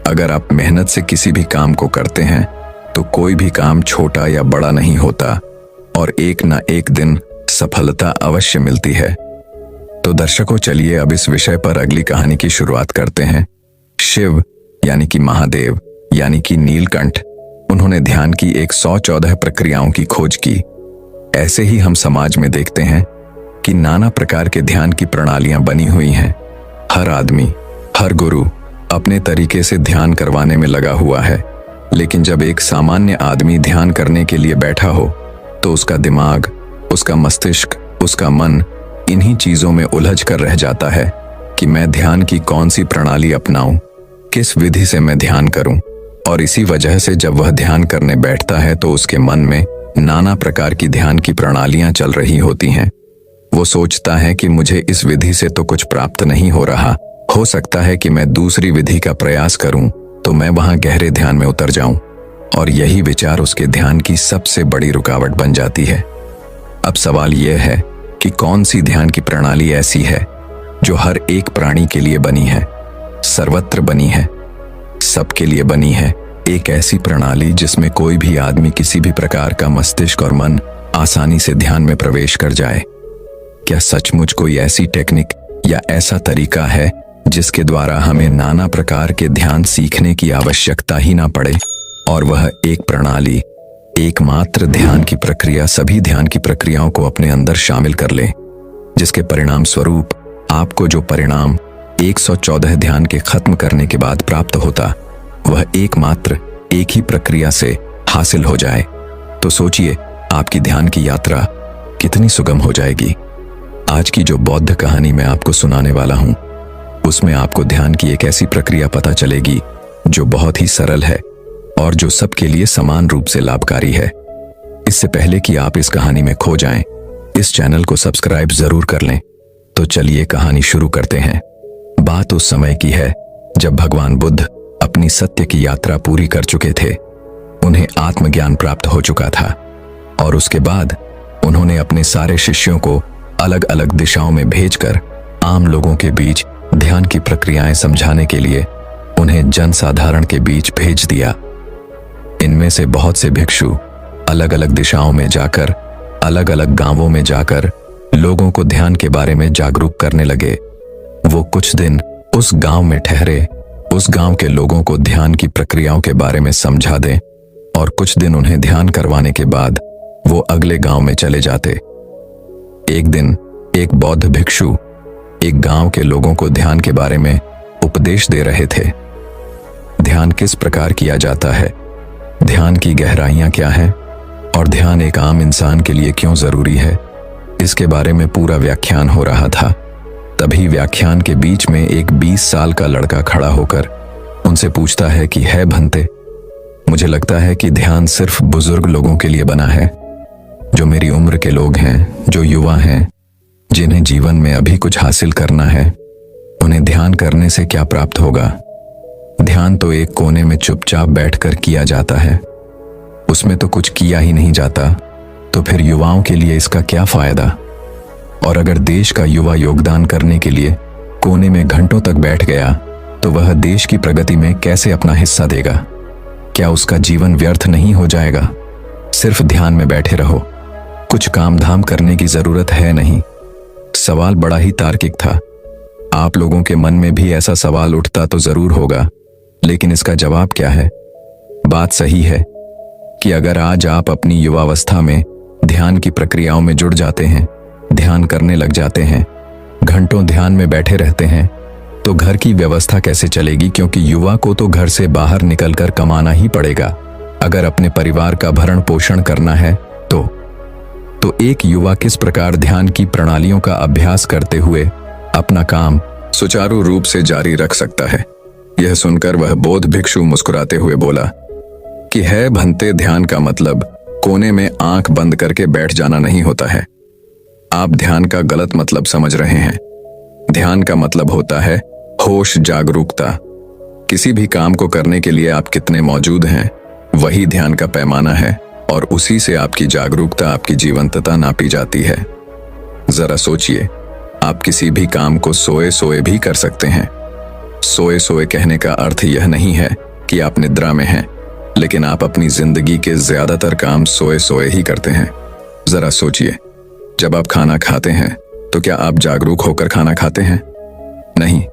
Speaker 1: अगर आप मेहनत से किसी भी काम को करते हैं तो कोई भी काम छोटा या बड़ा नहीं होता और एक ना एक दिन सफलता अवश्य मिलती है। तो दर्शकों, चलिए अब इस विषय पर अगली कहानी की शुरुआत करते हैं। शिव यानी कि महादेव यानी कि नीलकंठ, उन्होंने ध्यान की 114 प्रक्रियाओं की खोज की। ऐसे ही हम समाज में देखते हैं कि नाना प्रकार के ध्यान की प्रणालियां बनी हुई हैं। हर आदमी, हर गुरु अपने तरीके से ध्यान करवाने में लगा हुआ है, लेकिन जब एक सामान्य आदमी ध्यान करने के लिए बैठा हो तो उसका दिमाग, उसका मस्तिष्क, उसका मन इन्हीं चीजों में उलझ कर रह जाता है कि मैं ध्यान की कौन सी प्रणाली अपनाऊं, किस विधि से मैं ध्यान करूं। और इसी वजह से जब वह ध्यान करने बैठता है तो उसके मन में नाना प्रकार की ध्यान की प्रणालियां चल रही होती हैं। वो सोचता है कि मुझे इस विधि से तो कुछ प्राप्त नहीं हो रहा, हो सकता है कि मैं दूसरी विधि का प्रयास करूं तो मैं वहां गहरे ध्यान में उतर जाऊं। और यही विचार उसके ध्यान की सबसे बड़ी रुकावट बन जाती है। अब सवाल यह है कि कौन सी ध्यान की प्रणाली ऐसी है जो हर एक प्राणी के लिए बनी है, सर्वत्र बनी है, सबके लिए बनी है। एक ऐसी प्रणाली जिसमें कोई भी आदमी किसी भी प्रकार का मस्तिष्क और मन आसानी से ध्यान में प्रवेश कर जाए। क्या सचमुच कोई ऐसी टेक्निक या ऐसा तरीका है जिसके द्वारा हमें नाना प्रकार के ध्यान सीखने की आवश्यकता ही ना पड़े और वह एक प्रणाली, एकमात्र ध्यान की प्रक्रिया सभी ध्यान की प्रक्रियाओं को अपने अंदर शामिल कर ले, जिसके परिणाम स्वरूप आपको जो परिणाम 114 ध्यान के खत्म करने के बाद प्राप्त होता वह एकमात्र एक ही प्रक्रिया से हासिल हो जाए। तो सोचिए आपकी ध्यान की यात्रा कितनी सुगम हो जाएगी। आज की जो बौद्ध कहानी मैं आपको सुनाने वाला हूं उसमें आपको ध्यान की एक ऐसी प्रक्रिया पता चलेगी जो बहुत ही सरल है और जो सबके लिए समान रूप से लाभकारी है। इससे पहले कि आप इस कहानी में खो जाएं, इस चैनल को सब्सक्राइब जरूर कर लें। तो चलिए कहानी शुरू करते हैं। बात उस समय की है जब भगवान बुद्ध अपनी सत्य की यात्रा पूरी कर चुके थे। उन्हें आत्मज्ञान प्राप्त हो चुका था और उसके बाद उन्होंने अपने सारे शिष्यों को अलग अलग दिशाओं में भेजकर आम लोगों के बीच ध्यान की प्रक्रियाएं समझाने के लिए उन्हें जनसाधारण के बीच भेज दिया। इनमें से बहुत से भिक्षु अलग अलग दिशाओं में जाकर, अलग अलग गांवों में जाकर लोगों को ध्यान के बारे में जागरूक करने लगे। वो कुछ दिन उस गांव में ठहरे, उस गांव के लोगों को ध्यान की प्रक्रियाओं के बारे में समझा दें और कुछ दिन उन्हें ध्यान करवाने के बाद वो अगले गांव में चले जाते। एक दिन एक बौद्ध भिक्षु एक गांव के लोगों को ध्यान के बारे में उपदेश दे रहे थे। ध्यान किस प्रकार किया जाता है, ध्यान की गहराइयां क्या हैं और ध्यान एक आम इंसान के लिए क्यों जरूरी है, इसके बारे में पूरा व्याख्यान हो रहा था। तभी व्याख्यान के बीच में एक 20 साल का लड़का खड़ा होकर उनसे पूछता है कि है भंते, मुझे लगता है कि ध्यान सिर्फ बुजुर्ग लोगों के लिए बना है। जो मेरी उम्र के लोग हैं, जो युवा हैं, जिन्हें जीवन में अभी कुछ हासिल करना है, उन्हें ध्यान करने से क्या प्राप्त होगा? ध्यान तो एक कोने में चुपचाप बैठकर किया जाता है, उसमें तो कुछ किया ही नहीं जाता, तो फिर युवाओं के लिए इसका क्या फायदा? और अगर देश का युवा योगदान करने के लिए कोने में घंटों तक बैठ गया तो वह देश की प्रगति में कैसे अपना हिस्सा देगा? क्या उसका जीवन व्यर्थ नहीं हो जाएगा? सिर्फ ध्यान में बैठे रहो, कुछ काम धाम करने की जरूरत है नहीं। सवाल बड़ा ही तार्किक था। आप लोगों के मन में भी ऐसा सवाल उठता तो जरूर होगा, लेकिन इसका जवाब क्या है? बात सही है कि अगर आज आप अपनी युवावस्था में ध्यान की प्रक्रियाओं में जुड़ जाते हैं, ध्यान करने लग जाते हैं, घंटों ध्यान में बैठे रहते हैं, तो घर की व्यवस्था कैसे चलेगी? क्योंकि युवा को तो घर से बाहर निकलकर कमाना ही पड़ेगा अगर अपने परिवार का भरण पोषण करना है। तो एक युवा किस प्रकार ध्यान की प्रणालियों का अभ्यास करते हुए अपना काम सुचारू रूप से जारी रख सकता है? यह सुनकर वह बौद्ध भिक्षु मुस्कुराते हुए बोला कि है भंते, ध्यान का मतलब कोने में आंख बंद करके बैठ जाना नहीं होता है। आप ध्यान का गलत मतलब समझ रहे हैं। ध्यान का मतलब होता है होश, जागरूकता। किसी भी काम को करने के लिए आप कितने मौजूद हैं, वही ध्यान का पैमाना है और उसी से आपकी जागरूकता, आपकी जीवंतता नापी जाती है। जरा सोचिए, आप किसी भी काम को सोए सोए भी कर सकते हैं। सोए सोए कहने का अर्थ यह नहीं है कि आप निद्रा में हैं, लेकिन आप अपनी जिंदगी के ज्यादातर काम सोए सोए ही करते हैं। जरा सोचिए, जब आप खाना खाते हैं तो क्या आप जागरूक होकर खाना खाते हैं? नहीं,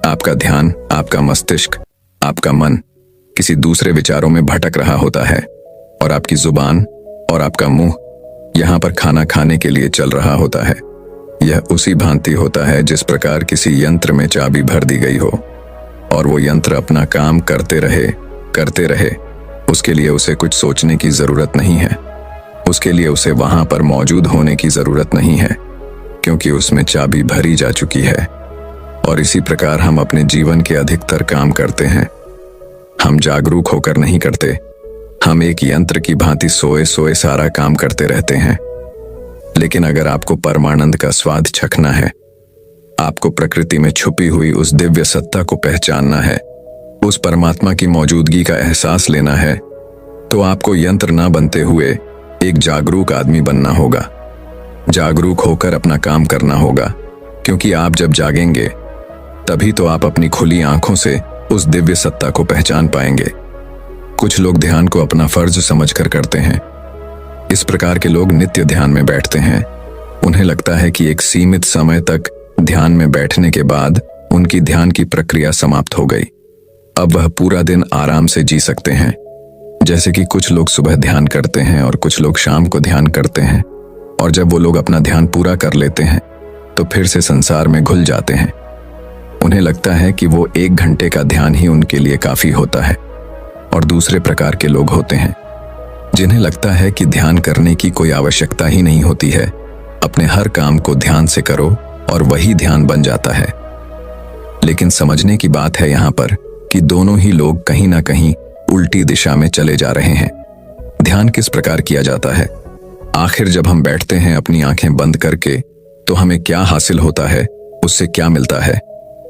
Speaker 1: आपका ध्यान, आपका मस्तिष्क, आपका मन किसी दूसरे विचारों में भटक रहा होता है और आपकी जुबान और आपका मुंह यहां पर खाना खाने के लिए चल रहा होता है। यह उसी भांति होता है जिस प्रकार किसी यंत्र में चाबी भर दी गई हो और वो यंत्र अपना काम करते रहे। उसके लिए उसे कुछ सोचने की जरूरत नहीं है, उसके लिए उसे वहां पर मौजूद होने की जरूरत नहीं है, क्योंकि उसमें चाबी भरी जा चुकी है। और इसी प्रकार हम अपने जीवन के अधिकतर काम करते हैं। हम जागरूक होकर नहीं करते, हम एक यंत्र की भांति सोए सोए सारा काम करते रहते हैं। लेकिन अगर आपको परमानंद का स्वाद चखना है, आपको प्रकृति में छुपी हुई उस दिव्य सत्ता को पहचानना है, उस परमात्मा की मौजूदगी का एहसास लेना है, तो आपको यंत्र ना बनते हुए एक जागरूक आदमी बनना होगा। जागरूक होकर अपना काम करना होगा, क्योंकि आप जब जागेंगे तभी तो आप अपनी खुली आंखों से उस दिव्य सत्ता को पहचान पाएंगे। कुछ लोग ध्यान को अपना फर्ज समझकर करते हैं। इस प्रकार के लोग नित्य ध्यान में बैठते हैं। उन्हें लगता है कि एक सीमित समय तक ध्यान में बैठने के बाद उनकी ध्यान की प्रक्रिया समाप्त हो गई, अब वह पूरा दिन आराम से जी सकते हैं। जैसे कि कुछ लोग सुबह ध्यान करते हैं और कुछ लोग शाम को ध्यान करते हैं, और जब वो लोग अपना ध्यान पूरा कर लेते हैं तो फिर से संसार में घुल जाते हैं। उन्हें लगता है कि वो 1 घंटे का ध्यान ही उनके लिए काफी होता है। और दूसरे प्रकार के लोग होते हैं जिन्हें लगता है कि ध्यान करने की कोई आवश्यकता ही नहीं होती है, अपने हर काम को ध्यान से करो और वही ध्यान बन जाता है। लेकिन समझने की बात है यहाँ पर कि दोनों ही लोग कहीं ना कहीं उल्टी दिशा में चले जा रहे हैं। ध्यान किस प्रकार किया जाता है? आखिर जब हम बैठते हैं अपनी आंखें बंद करके, तो हमें क्या हासिल होता है, उससे क्या मिलता है?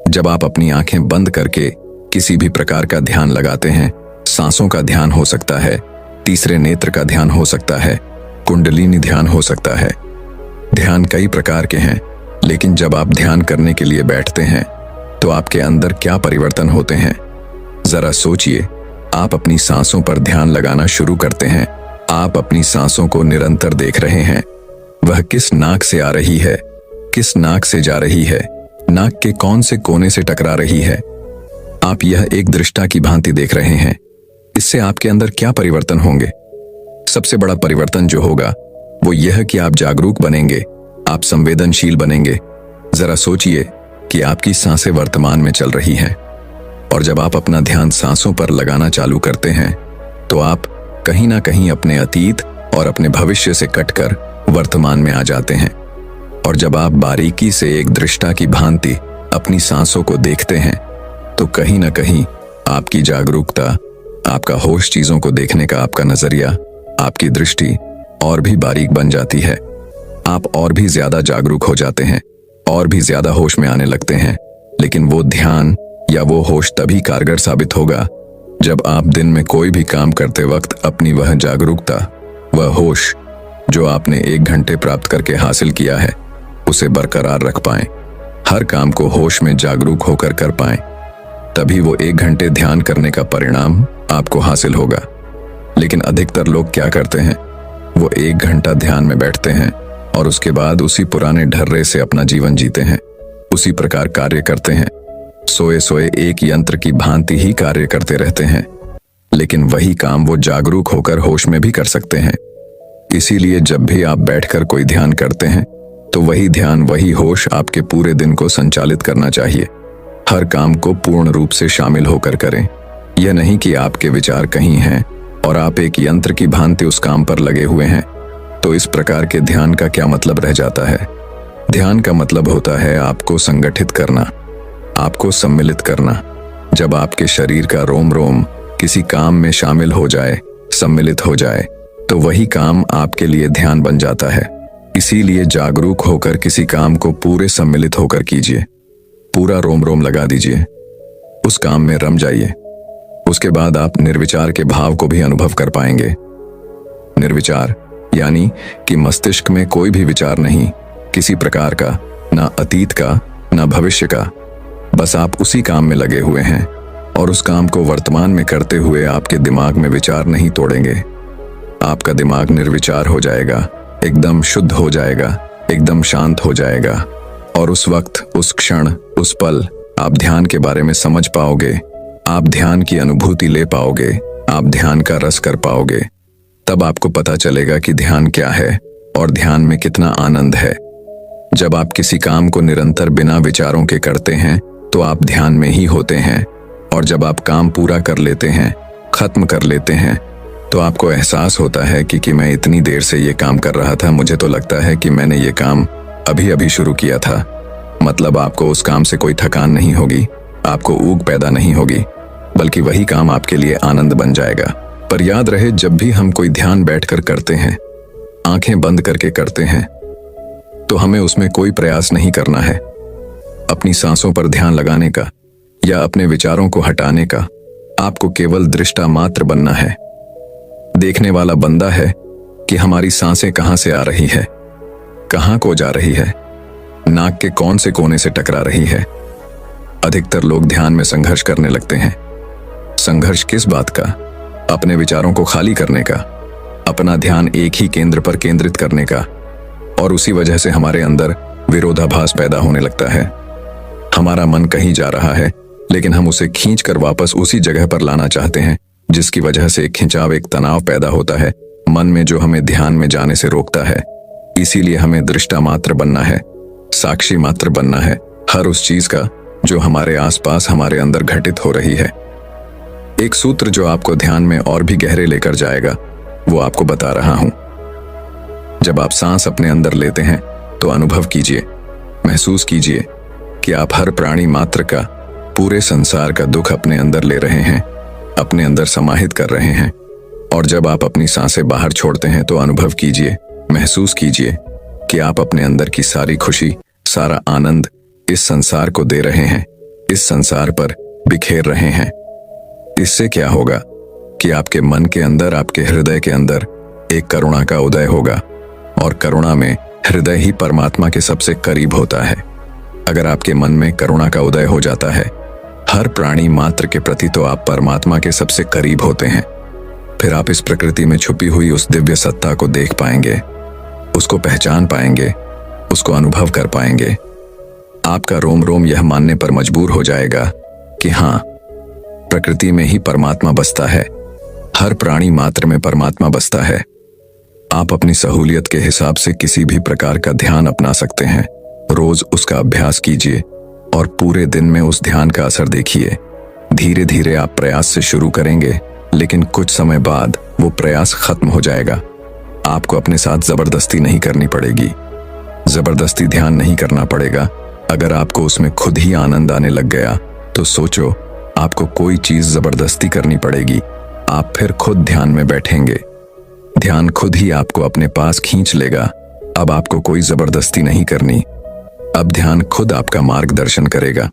Speaker 1: जब आप अपनी आंखें बंद करके किसी भी प्रकार का ध्यान लगाते हैं, सांसों का ध्यान हो सकता है, तीसरे नेत्र का ध्यान हो सकता है, कुंडलिनी ध्यान हो सकता है। ध्यान कई प्रकार के हैं, लेकिन जब आप ध्यान करने के लिए बैठते हैं तो आपके अंदर क्या परिवर्तन होते हैं? जरा सोचिए, आप अपनी सांसों पर ध्यान लगाना शुरू करते हैं। आप अपनी सांसों को निरंतर देख रहे हैं, वह किस नाक से आ रही है, किस नाक से जा रही है, नाक के कौन से कोने से टकरा रही है। आप यह एक दृष्टा की भांति देख रहे हैं। इससे आपके अंदर क्या परिवर्तन होंगे? सबसे बड़ा परिवर्तन जो होगा वो यह कि आप जागरूक बनेंगे, आप संवेदनशील बनेंगे। जरा सोचिए कि आपकी सांसें वर्तमान में चल रही हैं, और जब आप अपना ध्यान सांसों पर लगाना चालू करते हैं तो आप कहीं ना कहीं अपने अतीत और अपने भविष्य से कटकर वर्तमान में आ जाते हैं। और जब आप बारीकी से एक दृष्टा की भांति अपनी सांसों को देखते हैं तो कहीं ना कहीं आपकी जागरूकता, आपका होश, चीजों को देखने का आपका नजरिया, आपकी दृष्टि और भी बारीक बन जाती है। आप और भी ज्यादा जागरूक हो जाते हैं, और भी ज्यादा होश में आने लगते हैं। लेकिन वो ध्यान या वो होश तभी कारगर साबित होगा जब आप दिन में कोई भी काम करते वक्त अपनी वह जागरूकता, वह होश जो आपने 1 घंटे प्राप्त करके हासिल किया है उसे बरकरार रख पाएं। हर काम को होश में जागरूक होकर कर पाएं। तभी वो 1 घंटे ध्यान करने का परिणाम आपको हासिल होगा। लेकिन अधिकतर लोग क्या करते हैं, वो 1 घंटा ध्यान में बैठते हैं और उसके बाद उसी पुराने ढर्रे से अपना जीवन जीते हैं, उसी प्रकार कार्य करते हैं, सोए सोए एक यंत्र की भांति ही कार्य करते रहते हैं। लेकिन वही काम वो जागरूक होकर होश में भी कर सकते हैं। इसीलिए जब भी आप बैठकर कोई ध्यान करते हैं तो वही ध्यान, वही होश आपके पूरे दिन को संचालित करना चाहिए। हर काम को पूर्ण रूप से शामिल होकर करें। यह नहीं कि आपके विचार कहीं हैं और आप एक यंत्र की भांति उस काम पर लगे हुए हैं। तो इस प्रकार के ध्यान का क्या मतलब रह जाता है? ध्यान का मतलब होता है आपको संगठित करना, आपको सम्मिलित करना। जब आपके शरीर का रोम रोम किसी काम में शामिल हो जाए, सम्मिलित हो जाए, तो वही काम आपके लिए ध्यान बन जाता है। इसीलिए जागरूक होकर किसी काम को पूरे सम्मिलित होकर कीजिए, पूरा रोम रोम लगा दीजिए, उस काम में रम जाइए। उसके बाद आप निर्विचार के भाव को भी अनुभव कर पाएंगे। निर्विचार यानी कि मस्तिष्क में कोई भी विचार नहीं, किसी प्रकार का, ना अतीत का ना भविष्य का। बस आप उसी काम में लगे हुए हैं और उस काम को वर्तमान में करते हुए आपके दिमाग में विचार नहीं तोड़ेंगे। आपका दिमाग निर्विचार हो जाएगा, एकदम शुद्ध हो जाएगा, एकदम शांत हो जाएगा। और उस वक्त, उस क्षण, उस पल आप ध्यान के बारे में समझ पाओगे, आप ध्यान की अनुभूति ले पाओगे, आप ध्यान का रस कर पाओगे। तब आपको पता चलेगा कि ध्यान क्या है और ध्यान में कितना आनंद है। जब आप किसी काम को निरंतर बिना विचारों के करते हैं तो आप ध्यान में ही होते हैं। और जब आप काम पूरा कर लेते हैं, खत्म कर लेते हैं, तो आपको एहसास होता है कि मैं इतनी देर से ये काम कर रहा था, मुझे तो लगता है कि मैंने ये काम अभी अभी शुरू किया था। मतलब आपको उस काम से कोई थकान नहीं होगी, आपको ऊब पैदा नहीं होगी, बल्कि वही काम आपके लिए आनंद बन जाएगा। पर याद रहे, जब भी हम कोई ध्यान बैठकर करते हैं, आंखें बंद करके करते हैं, तो हमें उसमें कोई प्रयास नहीं करना है अपनी सांसों पर ध्यान लगाने का या अपने विचारों को हटाने का। आपको केवल दृष्टा मात्र बनना है। देखने वाला बंदा है कि हमारी सांसें कहां से आ रही है, कहां को जा रही है, नाक के कौन से कोने से टकरा रही है। अधिकतर लोग ध्यान में संघर्ष करने लगते हैं। संघर्ष किस बात का? अपने विचारों को खाली करने का, अपना ध्यान एक ही केंद्र पर केंद्रित करने का। और उसी वजह से हमारे अंदर विरोधाभास पैदा होने लगता है। हमारा मन कहीं जा रहा है, लेकिन हम उसे खींचकर वापस उसी जगह पर लाना चाहते हैं, जिसकी वजह से एक खिंचाव, एक तनाव पैदा होता है मन में, जो हमें ध्यान में जाने से रोकता है। इसीलिए हमें दृष्टा मात्र बनना है, साक्षी मात्र बनना है हर उस चीज का जो हमारे आसपास, हमारे अंदर घटित हो रही है। एक सूत्र जो आपको ध्यान में और भी गहरे लेकर जाएगा, वो आपको बता रहा हूं। जब आप सांस अपने अंदर लेते हैं तो अनुभव कीजिए, महसूस कीजिए कि आप हर प्राणी मात्र का, पूरे संसार का दुख अपने अंदर ले रहे हैं, अपने अंदर समाहित कर रहे हैं। और जब आप अपनी सांसें बाहर छोड़ते हैं तो अनुभव कीजिए, महसूस कीजिए कि आप अपने अंदर की सारी खुशी, सारा आनंद इस संसार को दे रहे हैं, इस संसार पर बिखेर रहे हैं। इससे क्या होगा कि आपके मन के अंदर, आपके हृदय के अंदर एक करुणा का उदय होगा। और करुणा में हृदय ही परमात्मा के सबसे करीब होता है। अगर आपके मन में करुणा का उदय हो जाता है हर प्राणी मात्र के प्रति, तो आप परमात्मा के सबसे करीब होते हैं। फिर आप इस प्रकृति में छुपी हुई उस दिव्य सत्ता को देख पाएंगे, उसको पहचान पाएंगे, उसको अनुभव कर पाएंगे। आपका रोम रोम यह मानने पर मजबूर हो जाएगा कि हाँ, प्रकृति में ही परमात्मा बसता है। हर प्राणी मात्र में परमात्मा बसता है। आप अपनी सहूलियत के हिसाब से किसी भी प्रकार का ध्यान अपना सकते हैं। रोज उसका अभ्यास कीजिए और पूरे दिन में उस ध्यान का असर देखिए। धीरे धीरे आप प्रयास से शुरू करेंगे, लेकिन कुछ समय बाद वो प्रयास खत्म हो जाएगा। आपको अपने साथ जबरदस्ती नहीं करनी पड़ेगी, जबरदस्ती ध्यान नहीं करना पड़ेगा। अगर आपको उसमें खुद ही आनंद आने लग गया तो सोचो, आपको कोई चीज जबरदस्ती करनी पड़ेगी। आप फिर खुद ध्यान में बैठेंगे, ध्यान खुद ही आपको अपने पास खींच लेगा। अब आपको कोई जबरदस्ती नहीं करनी, अब ध्यान खुद आपका मार्गदर्शन करेगा।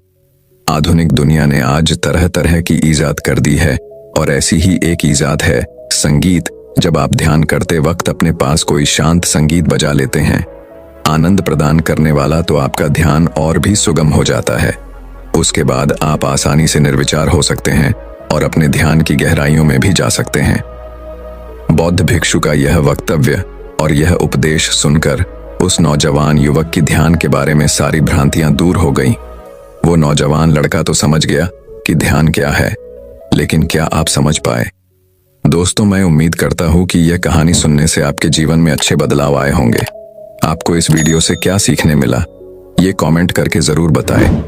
Speaker 1: आधुनिक दुनिया ने आज तरह तरह की ईजाद कर दी है और ऐसी ही एक ईजाद है संगीत। जब आप ध्यान करते वक्त अपने पास कोई शांत संगीत बजा लेते हैं, आनंद प्रदान करने वाला, तो आपका ध्यान और भी सुगम हो जाता है। उसके बाद आप आसानी से निर्विचार हो सकते हैं और अपने ध्यान की गहराइयों में भी जा सकते हैं। बौद्ध भिक्षु का यह वक्तव्य और यह उपदेश सुनकर उस नौजवान युवक की ध्यान के बारे में सारी भ्रांतियां दूर हो गईं। वो नौजवान लड़का तो समझ गया कि ध्यान क्या है, लेकिन क्या आप समझ पाए? दोस्तों, मैं उम्मीद करता हूं कि यह कहानी सुनने से आपके जीवन में अच्छे बदलाव आए होंगे। आपको इस वीडियो से क्या सीखने मिला, ये कमेंट करके जरूर बताएं।